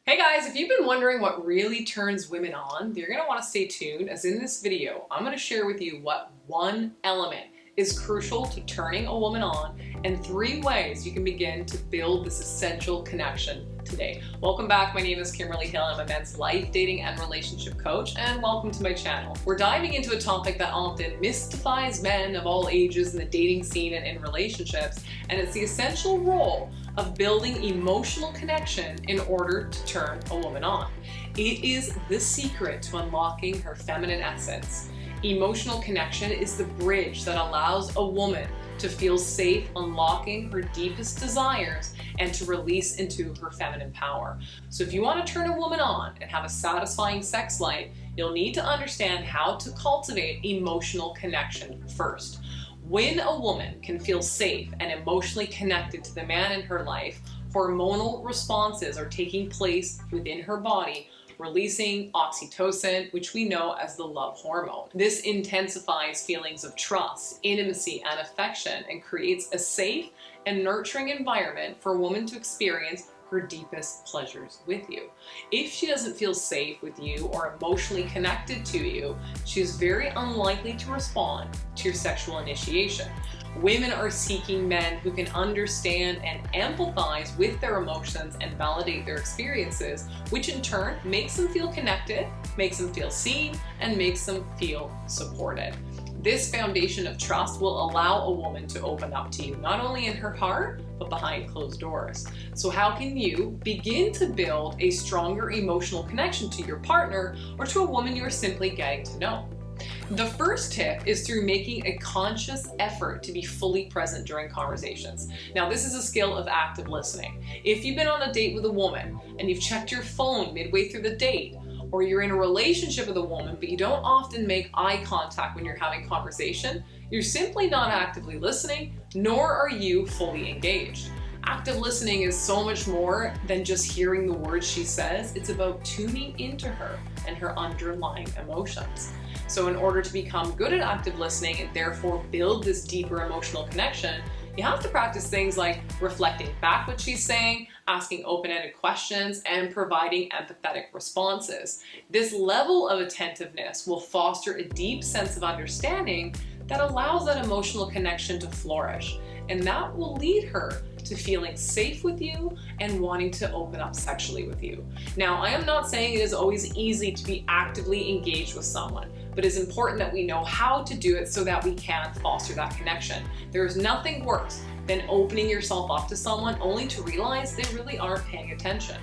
Hey guys, if you've been wondering what really turns women on, you're going to want to stay tuned, as in this video, I'm going to share with you what one element is crucial to turning a woman on and 3 ways you can begin to build this essential connection today. Welcome back. My name is Kimberly Hill. I'm a men's life, dating, and relationship coach, and welcome to my channel. We're diving into a topic that often mystifies men of all ages in the dating scene and in relationships, and it's the essential role of building emotional connection in order to turn a woman on. It is the secret to unlocking her feminine essence. Emotional connection is the bridge that allows a woman to feel safe unlocking her deepest desires and to release into her feminine power. So if you want to turn a woman on and have a satisfying sex life, you'll need to understand how to cultivate emotional connection first. When a woman can feel safe and emotionally connected to the man in her life, hormonal responses are taking place within her body, releasing oxytocin, which we know as the love hormone. This intensifies feelings of trust, intimacy, and affection, and creates a safe and nurturing environment for a woman to experience her deepest pleasures with you. If she doesn't feel safe with you or emotionally connected to you, she's very unlikely to respond to your sexual initiation. Women are seeking men who can understand and empathize with their emotions and validate their experiences, which in turn makes them feel connected, makes them feel seen, and makes them feel supported. This foundation of trust will allow a woman to open up to you, not only in her heart, but behind closed doors. So how can you begin to build a stronger emotional connection to your partner or to a woman you are simply getting to know? The first tip is through making a conscious effort to be fully present during conversations. Now, this is a skill of active listening. If you've been on a date with a woman and you've checked your phone midway through the date, or you're in a relationship with a woman but you don't often make eye contact when you're having conversation, you're simply not actively listening, nor are you fully engaged. Active listening is so much more than just hearing the words she says. It's about tuning into her and her underlying emotions. So in order to become good at active listening and therefore build this deeper emotional connection, you have to practice things like reflecting back what she's saying, asking open-ended questions, and providing empathetic responses. This level of attentiveness will foster a deep sense of understanding that allows that emotional connection to flourish, and that will lead her to feeling safe with you and wanting to open up sexually with you. Now, I am not saying it is always easy to be actively engaged with someone, but it's important that we know how to do it so that we can foster that connection. There is nothing worse than opening yourself up to someone only to realize they really aren't paying attention.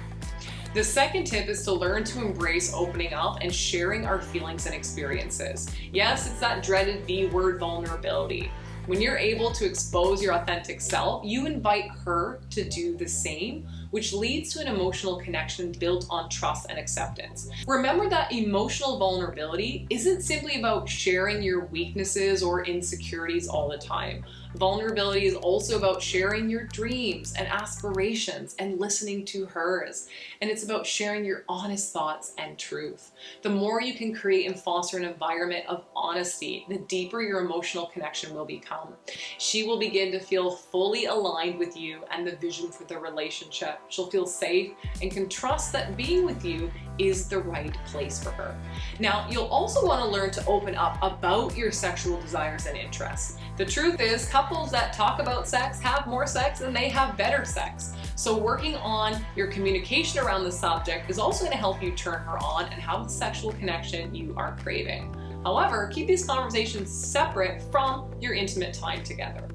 The second tip is to learn to embrace opening up and sharing our feelings and experiences. Yes, it's that dreaded V word, vulnerability. When you're able to expose your authentic self, you invite her to do the same, which leads to an emotional connection built on trust and acceptance. Remember that emotional vulnerability isn't simply about sharing your weaknesses or insecurities all the time. Vulnerability is also about sharing your dreams and aspirations and listening to hers. And it's about sharing your honest thoughts and truth. The more you can create and foster an environment of honesty, the deeper your emotional connection will become. She will begin to feel fully aligned with you and the vision for the relationship. She'll feel safe and can trust that being with you is the right place for her. Now, you'll also want to learn to open up about your sexual desires and interests. The truth is, couples that talk about sex have more sex and they have better sex. So working on your communication around the subject is also going to help you turn her on and have the sexual connection you are craving. However, keep these conversations separate from your intimate time together.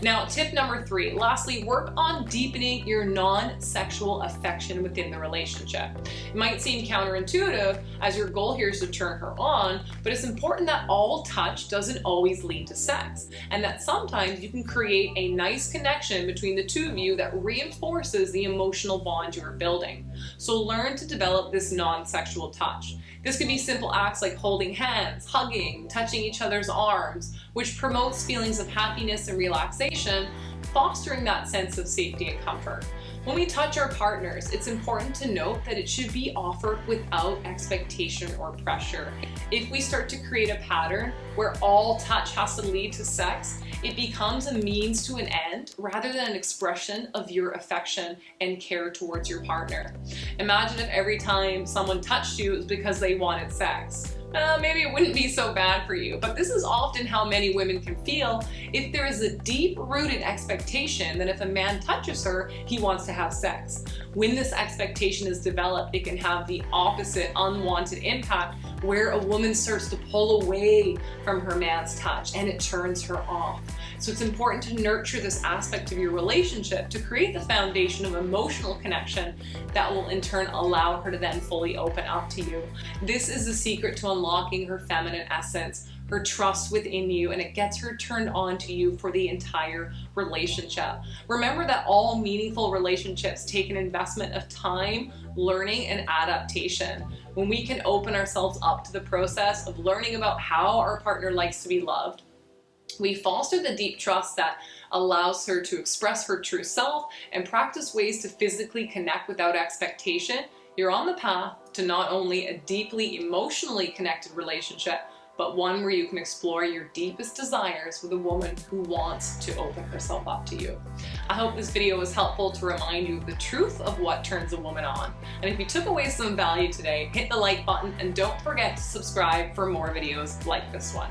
Now, tip number 3, lastly, work on deepening your non-sexual affection within the relationship. It might seem counterintuitive as your goal here is to turn her on, but it's important that all touch doesn't always lead to sex, and that sometimes you can create a nice connection between the two of you that reinforces the emotional bond you are building. So learn to develop this non-sexual touch. This could be simple acts like holding hands, hugging, touching each other's arms, which promotes feelings of happiness and relaxation, fostering that sense of safety and comfort. When we touch our partners, it's important to note that it should be offered without expectation or pressure. If we start to create a pattern where all touch has to lead to sex, it becomes a means to an end rather than an expression of your affection and care towards your partner. Imagine if every time someone touched you it was because they wanted sex. Maybe it wouldn't be so bad for you, but this is often how many women can feel if there is a deep-rooted expectation that if a man touches her, he wants to have sex. When this expectation is developed, it can have the opposite unwanted impact where a woman starts to pull away from her man's touch and it turns her off. So it's important to nurture this aspect of your relationship to create the foundation of emotional connection that will in turn allow her to then fully open up to you. This is the secret to unlocking her feminine essence, her trust within you, and it gets her turned on to you for the entire relationship. Remember that all meaningful relationships take an investment of time, learning, and adaptation. When we can open ourselves up to the process of learning about how our partner likes to be loved, we foster the deep trust that allows her to express her true self and practice ways to physically connect without expectation. You're on the path to not only a deeply emotionally connected relationship, but one where you can explore your deepest desires with a woman who wants to open herself up to you. I hope this video was helpful to remind you of the truth of what turns a woman on. And if you took away some value today, hit the like button and don't forget to subscribe for more videos like this one.